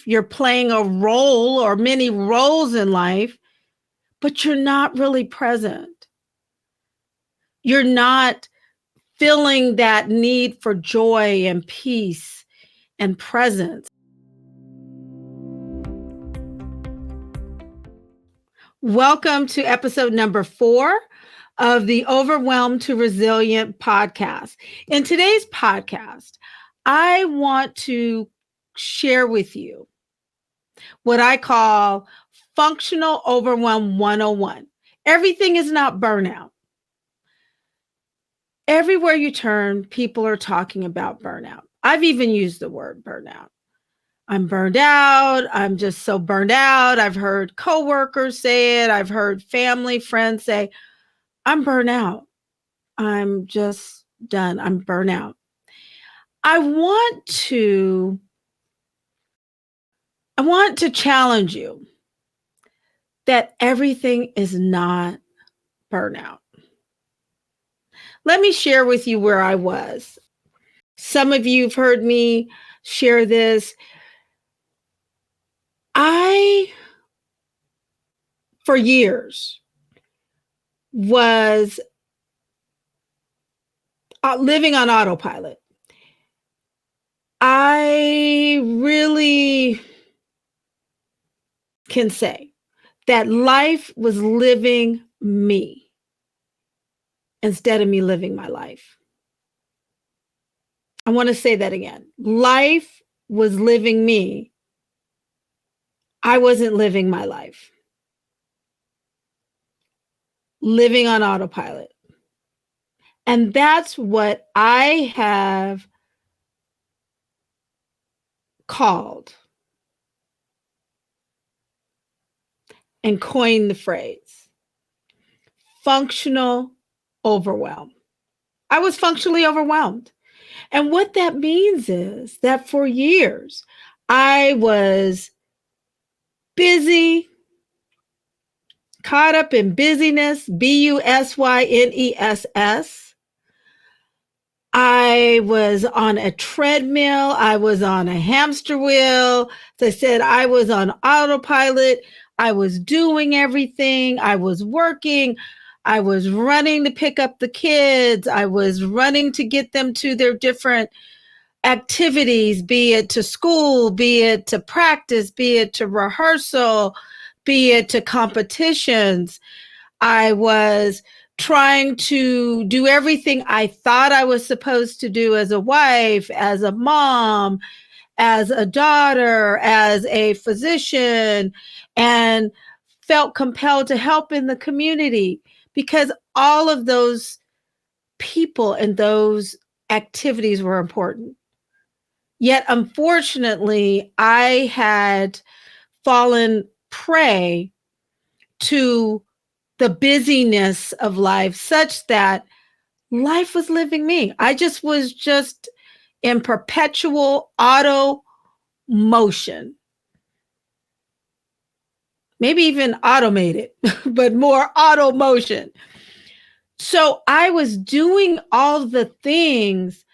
you're playing a role or many roles in life, but you're not really present. You're not feeling that need for joy and peace and presence. Welcome to episode number 4 of the Overwhelm to Resilient podcast. In today's podcast, I want to share with you what I call Functional Overwhelm 101. Everything is not burnout. Everywhere you turn, people are talking about burnout. I've even used the word burnout. I'm burned out. I'm just so burned out. I've heard coworkers say it. I've heard family, friends say, I'm burned out. I'm just done. I'm burnt out. I want to challenge you that everything is not burnout. Let me share with you where I was. Some of you have heard me share this. For years, was living on autopilot. I really can say that life was living me instead of me living my life. I want to say that again. Life was living me. I wasn't living my life. Living on autopilot. And that's what I have called and coined the phrase functional overwhelm. I was functionally overwhelmed. And what that means is that for years, I was busy, caught up in busyness, busyness. I was on a treadmill. I was on a hamster wheel. As I said, I was on autopilot. I was doing everything. I was working. I was running to pick up the kids. I was running to get them to their different activities, be it to school, be it to practice, be it to rehearsal, be it to competitions. I was trying to do everything I thought I was supposed to do as a wife, as a mom, as a daughter, as a physician, and felt compelled to help in the community because all of those people and those activities were important. Yet, unfortunately, I had fallen prey to the busyness of life such that life was living me. I was in perpetual auto motion. Maybe even automated, but more auto motion. So I was doing all the things,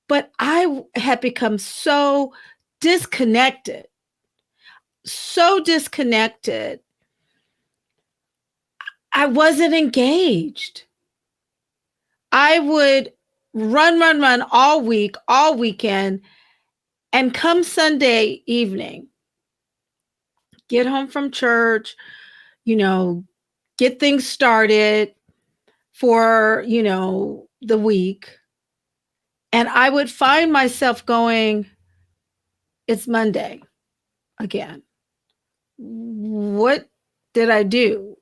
but I had become so disconnected. I wasn't engaged. I would run all week, all weekend, and come Sunday evening, get home from church, get things started for, the week. And I would find myself going, it's Monday again. What did I do?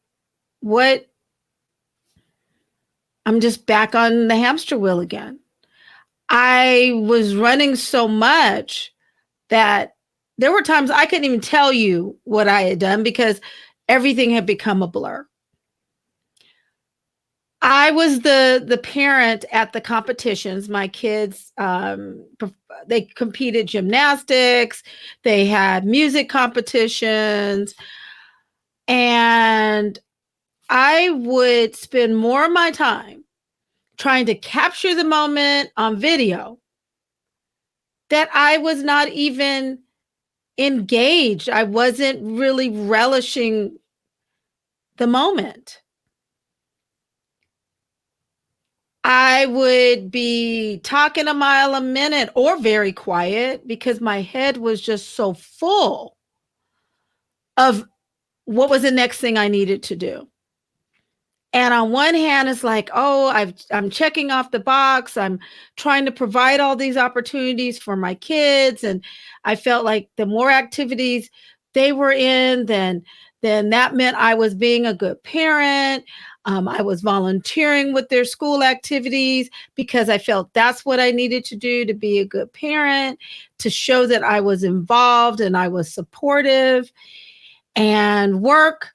I'm just back on the hamster wheel again. I was running so much that there were times I couldn't even tell you what I had done because everything had become a blur. I was the parent at the competitions. My kids, they competed gymnastics, they had music competitions, and I would spend more of my time trying to capture the moment on video that I was not even engaged. I wasn't really relishing the moment. I would be talking a mile a minute or very quiet because my head was just so full of what was the next thing I needed to do. And on one hand, it's like, oh, I'm checking off the box. I'm trying to provide all these opportunities for my kids. And I felt like the more activities they were in, then that meant I was being a good parent. I was volunteering with their school activities because I felt that's what I needed to do to be a good parent, to show that I was involved and I was supportive. And work,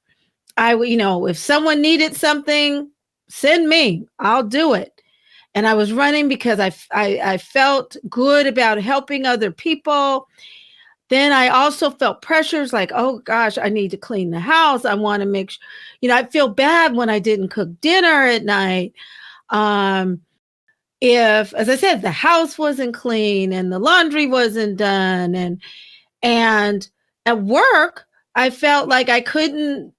if someone needed something, send me, I'll do it. And I was running because I felt good about helping other people. Then I also felt pressures like, oh gosh, I need to clean the house. I want to make sure, I feel bad when I didn't cook dinner at night. If, as I said, the house wasn't clean and the laundry wasn't done, and at work, I felt like I couldn't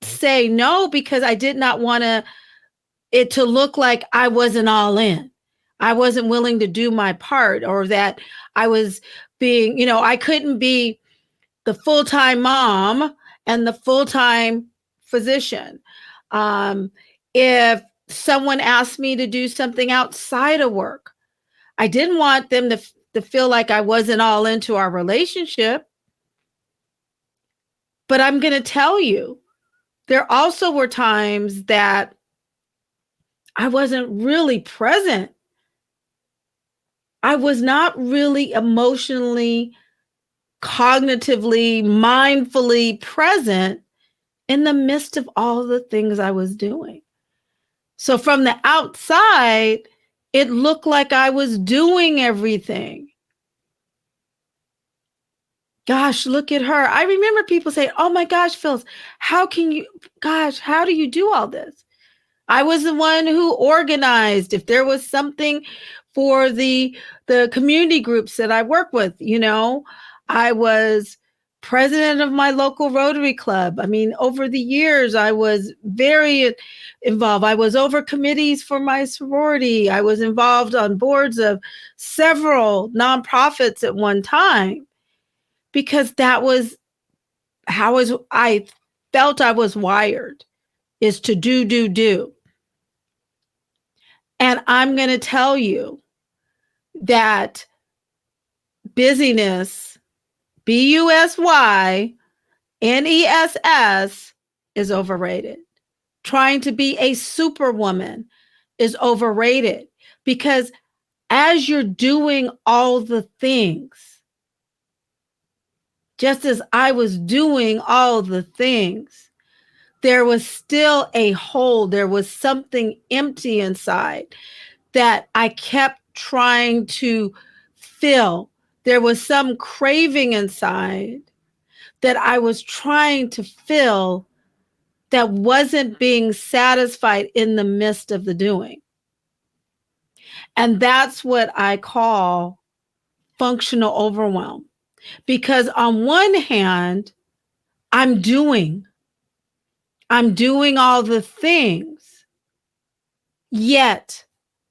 say no because I did not want it to look like I wasn't all in. I wasn't willing to do my part, or that I was being, I couldn't be the full-time mom and the full-time physician. If someone asked me to do something outside of work, I didn't want them to feel like I wasn't all into our relationship. But I'm going to tell you, there also were times that I wasn't really present. I was not really emotionally, cognitively, mindfully present in the midst of all the things I was doing. So from the outside, it looked like I was doing everything. Gosh, look at her. I remember people say, oh my gosh, Phyllis, how do you do all this? I was the one who organized. If there was something for the community groups that I work with, I was president of my local Rotary Club. I mean, over the years, I was very involved. I was over committees for my sorority. I was involved on boards of several nonprofits at one time, because that was how I felt I was wired, is to do. And I'm going to tell you that busyness, busyness, is overrated. Trying to be a superwoman is overrated, because as you're doing all the things, just as I was doing all the things, there was still a hole. There was something empty inside that I kept trying to fill. There was some craving inside that I was trying to fill that wasn't being satisfied in the midst of the doing. And that's what I call functional overwhelm. Because on one hand, I'm doing all the things, yet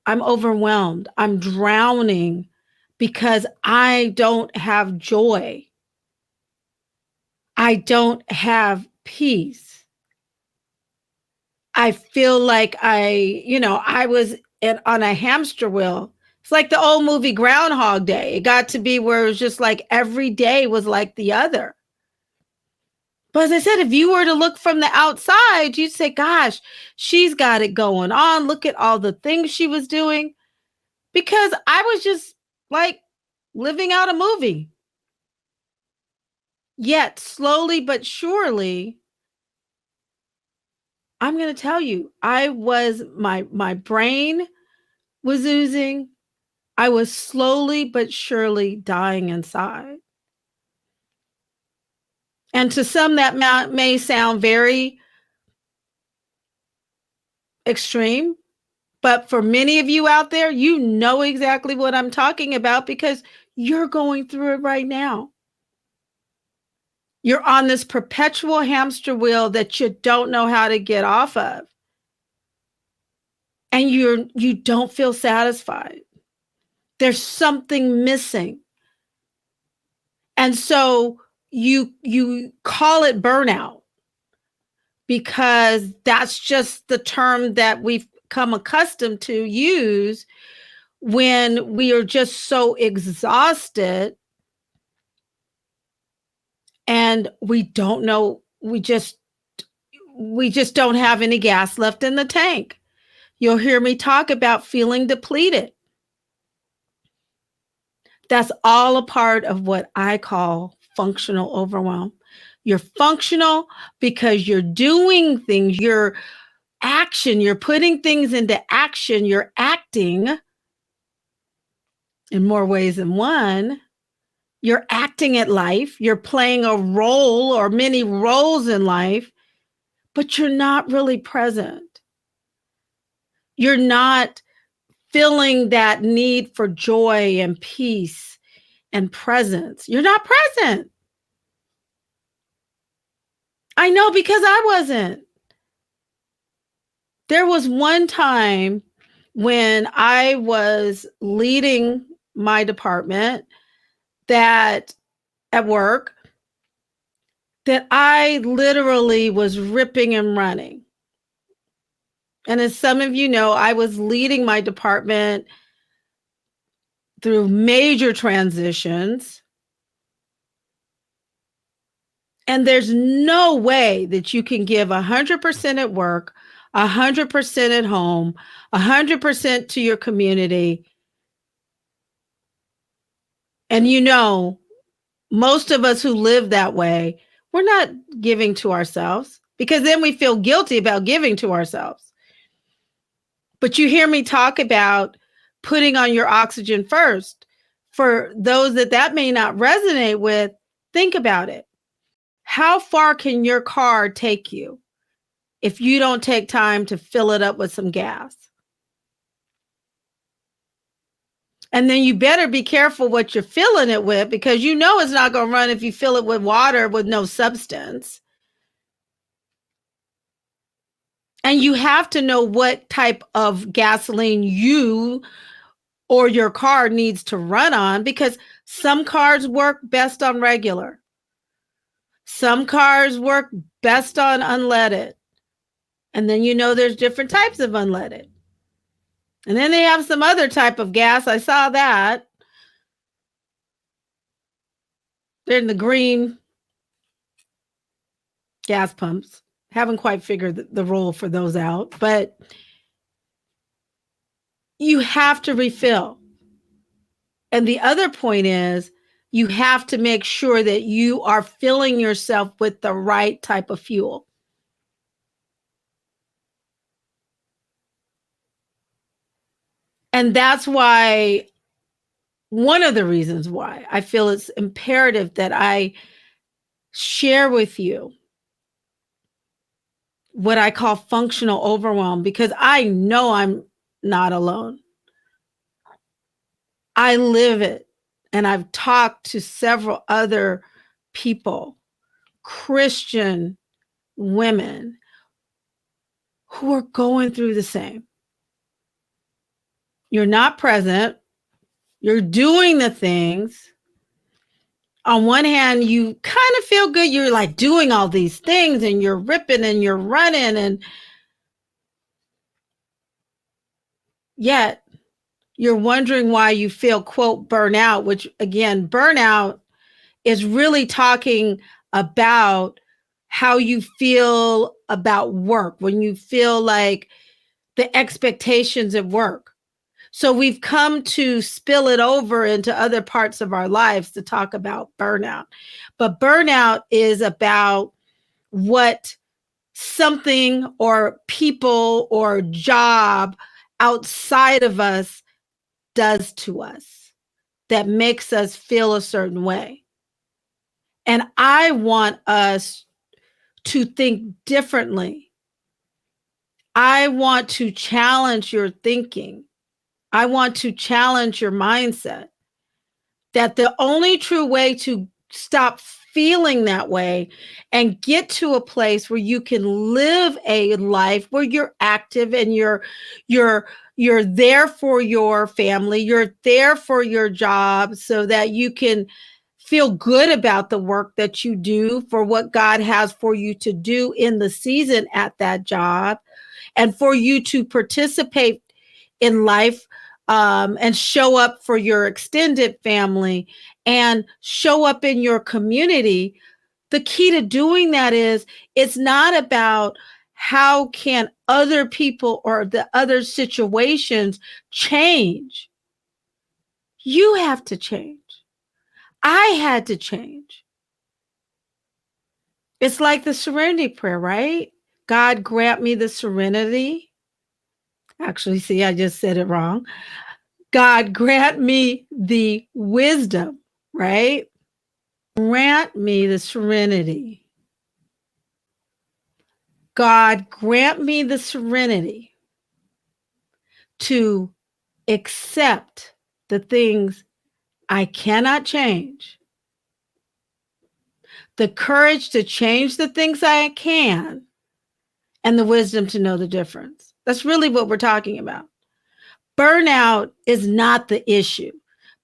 I'm overwhelmed. I'm drowning because I don't have joy. I don't have peace. I feel like I was on a hamster wheel. It's like the old movie Groundhog Day. It got to be where it was just like every day was like the other. But as I said, if you were to look from the outside, you'd say, gosh, she's got it going on. Look at all the things she was doing. Because I was just like living out a movie. Yet slowly but surely, I'm going to tell you, my brain was oozing. I was slowly but surely dying inside. And to some, that may sound very extreme, but for many of you out there, you know exactly what I'm talking about, because you're going through it right now. You're on this perpetual hamster wheel that you don't know how to get off of. And you don't feel satisfied. There's something missing. And so you call it burnout because that's just the term that we've come accustomed to use when we are just so exhausted and we don't know, we just don't have any gas left in the tank. You'll hear me talk about feeling depleted. That's all a part of what I call functional overwhelm. You're functional because you're doing things, you're putting things into action, you're acting in more ways than one. You're acting at life, you're playing a role or many roles in life, but you're not really present. You're not feeling that need for joy and peace and presence. You're not present. I know because I wasn't. There was one time when I was leading my department that at work that I literally was ripping and running. And as some of you know, I was leading my department through major transitions. And there's no way that you can give 100% at work, 100% at home, 100% to your community. And you know, most of us who live that way, we're not giving to ourselves because then we feel guilty about giving to ourselves. But you hear me talk about putting on your oxygen first. For those that may not resonate with, think about it. How far can your car take you if you don't take time to fill it up with some gas? And then you better be careful what you're filling it with because you know it's not going to run if you fill it with water with no substance. And you have to know what type of gasoline you or your car needs to run on because some cars work best on regular. Some cars work best on unleaded. And then you know there's different types of unleaded. And then they have some other type of gas. I saw that. They're in the green gas pumps. Haven't quite figured the role for those out, but you have to refill. And the other point is you have to make sure that you are filling yourself with the right type of fuel. And that's why, one of the reasons why I feel it's imperative that I share with you what I call functional overwhelm, because I know I'm not alone. I live it. And I've talked to several other people, Christian women, who are going through the same. You're not present. You're doing the things. On one hand, you kind of feel good. You're like doing all these things and you're ripping and you're running, and yet you're wondering why you feel, quote, burnout, which again, burnout is really talking about how you feel about work, when you feel like the expectations at work. So we've come to spill it over into other parts of our lives to talk about burnout. But burnout is about what something or people or job outside of us does to us that makes us feel a certain way. And I want us to think differently. I want to challenge your thinking. I want to challenge your mindset that the only true way to stop feeling that way and get to a place where you can live a life where you're active and you're there for your family, you're there for your job so that you can feel good about the work that you do for what God has for you to do in the season at that job, and for you to participate in life, and show up for your extended family and show up in your community. The key to doing that is it's not about how can other people or the other situations change. You have to change. I had to change. It's like the serenity prayer, right? God grant me the serenity. Actually, see, I just said it wrong. God grant me the wisdom, right? Grant me the serenity. God grant me the serenity to accept the things I cannot change, the courage to change the things I can, and the wisdom to know the difference. That's really what we're talking about. Burnout is not the issue.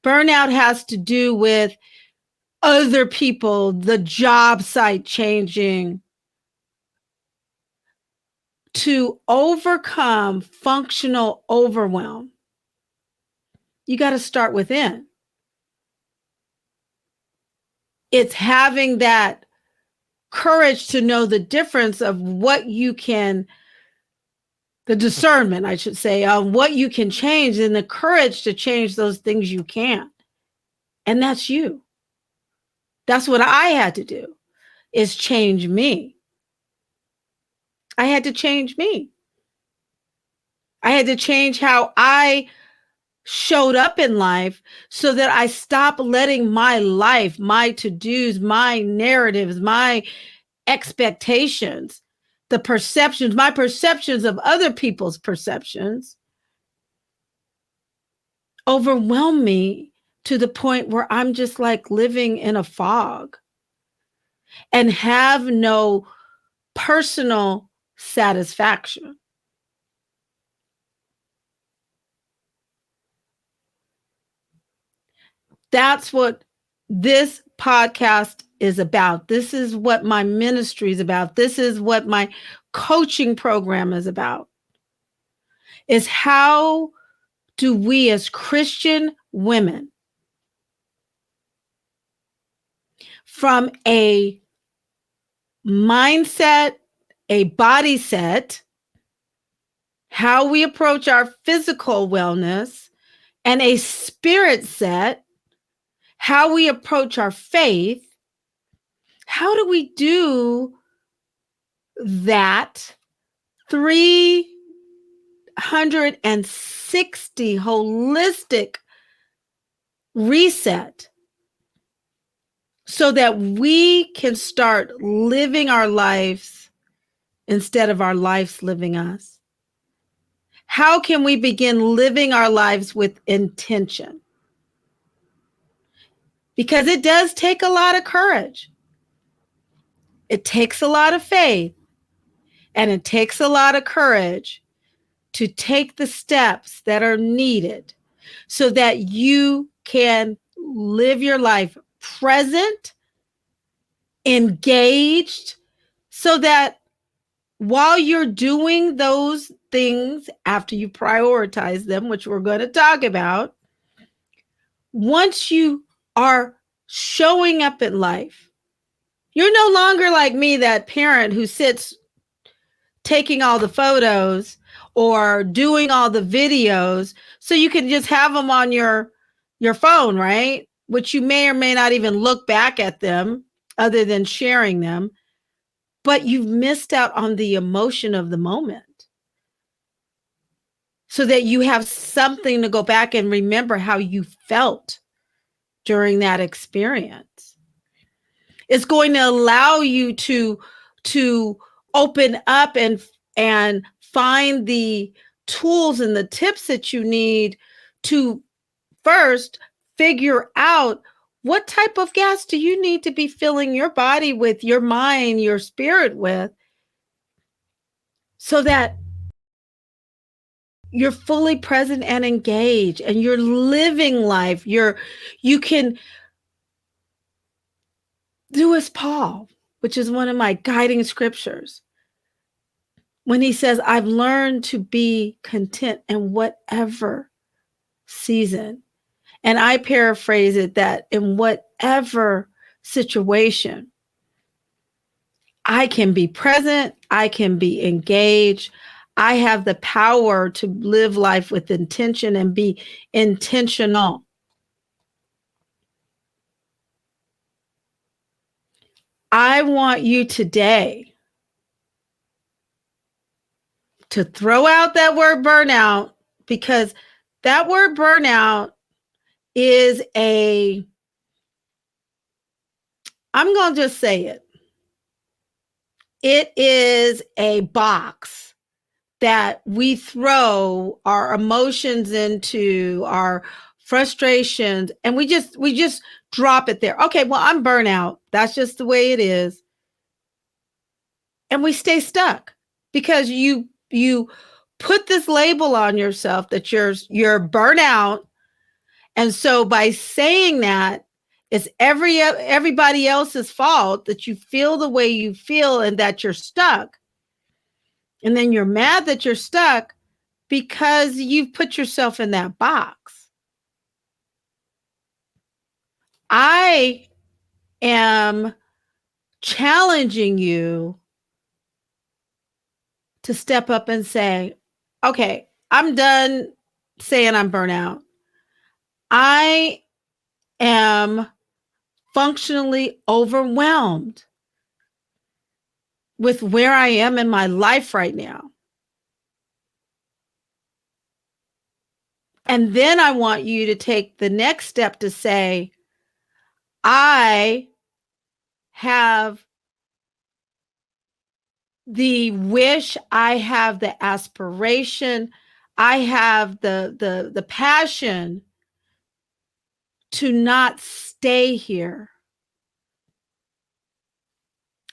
Burnout has to do with other people, the job site changing. To overcome functional overwhelm, you got to start within. It's having that courage to know the difference of what you can, the discernment, I should say, on what you can change, and the courage to change those things you can't. And that's you. That's what I had to do, is change me. I had to change me. I had to change how I showed up in life so that I stop letting my life, my to-dos, my narratives, my expectations, the perceptions, my perceptions of other people's perceptions overwhelm me to the point where I'm just like living in a fog and have no personal satisfaction. That's what this podcast is about. This is what my ministry is about. This is what my coaching program is about. Is how do we as Christian women, from a mindset, a body set, how we approach our physical wellness, and a spirit set, how we approach our faith, how do we do that 360 holistic reset so that we can start living our lives instead of our lives living us? How can we begin living our lives with intention? Because it does take a lot of courage. It takes a lot of faith, and it takes a lot of courage to take the steps that are needed so that you can live your life present, engaged, so that while you're doing those things, after you prioritize them, which we're going to talk about, once you are showing up in life, you're no longer like me, that parent who sits taking all the photos or doing all the videos so you can just have them on your phone, right? Which you may or may not even look back at them other than sharing them, but you've missed out on the emotion of the moment so that you have something to go back and remember how you felt during that experience. It's going to allow you to open up and find the tools and the tips that you need to first figure out What type of gas do you need to be filling your body with, your mind, your spirit with, so that you're fully present and engaged and you're living life? You can do as Paul, which is one of my guiding scriptures, when he says, I've learned to be content in whatever season. And I paraphrase it that in whatever situation, I can be present, I can be engaged. I have the power to live life with intention and be intentional. I want you today to throw out that word burnout, because that word burnout is I'm going to just say it. It is a box that we throw our emotions into, our frustrations, and we just drop it there. Okay, well, I'm burnout. That's just the way it is. And we stay stuck because you put this label on yourself that you're burnout. And so by saying that, it's everybody else's fault that you feel the way you feel and that you're stuck. And then you're mad that you're stuck because you've put yourself in that box. I am challenging you to step up and say, okay, I'm done saying I'm burnout. I am functionally overwhelmed with where I am in my life right now. And then I want you to take the next step to say, I have the wish, I have the aspiration, I have the passion to not stay here.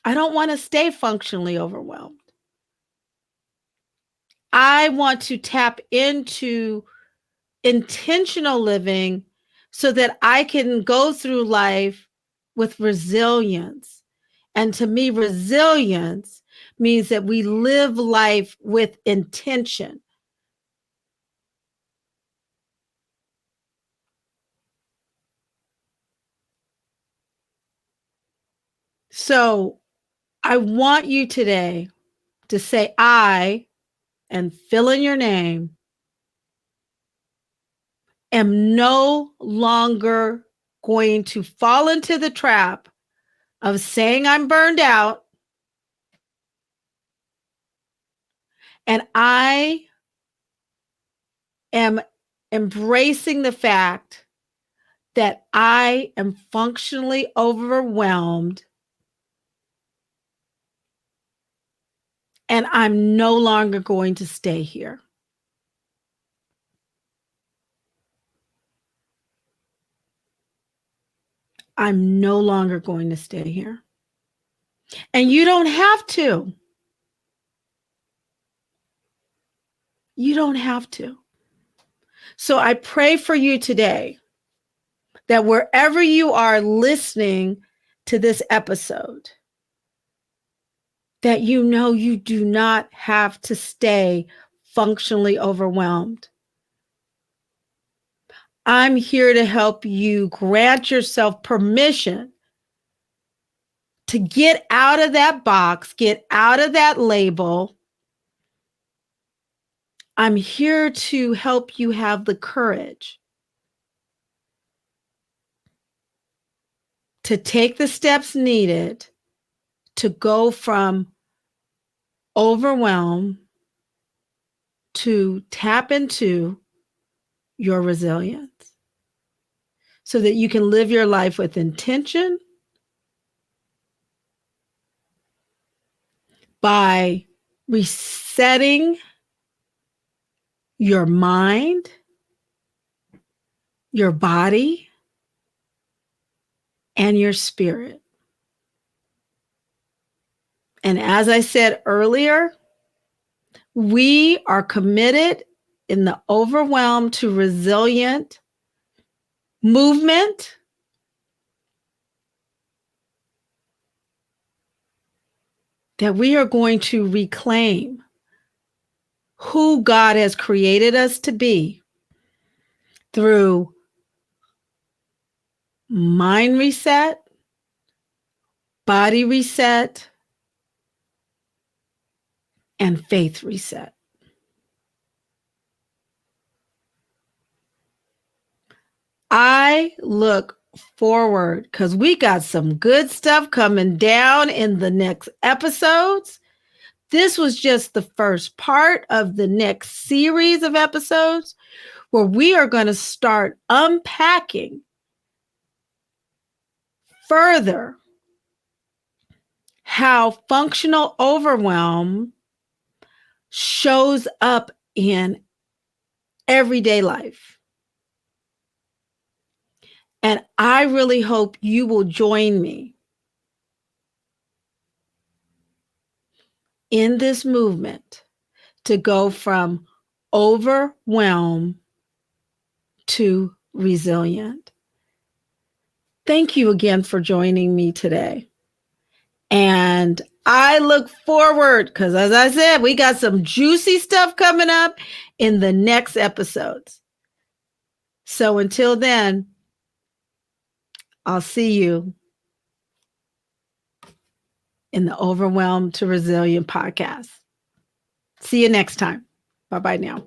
I don't want to stay functionally overwhelmed. I want to tap into intentional living so that I can go through life with resilience. And to me, resilience means that we live life with intention. So I want you today to say, I, and fill in your name, am no longer going to fall into the trap of saying I'm burned out. And I am embracing the fact that I am functionally overwhelmed and I'm no longer going to stay here. I'm no longer going to stay here. And you don't have to. You don't have to. So I pray for you today that wherever you are listening to this episode, that you know you do not have to stay functionally overwhelmed. I'm here to help you grant yourself permission to get out of that box, get out of that label. I'm here to help you have the courage to take the steps needed to go from overwhelm to tap into your resilience so that you can live your life with intention by resetting your mind, your body, and your spirit. And as I said earlier, we are committed in the Overwhelm to Resilient movement that we are going to reclaim who God has created us to be through mind reset, body reset, and faith reset. I look forward because we got some good stuff coming down in the next episodes. This was just the first part of the next series of episodes where we are going to start unpacking further how functional overwhelm shows up in everyday life. And I really hope you will join me in this movement to go from overwhelm to resilient. Thank you again for joining me today. And I look forward, because as I said, we got some juicy stuff coming up in the next episodes. So until then, I'll see you in the Overwhelm to Resilient podcast. See you next time. Bye-bye now.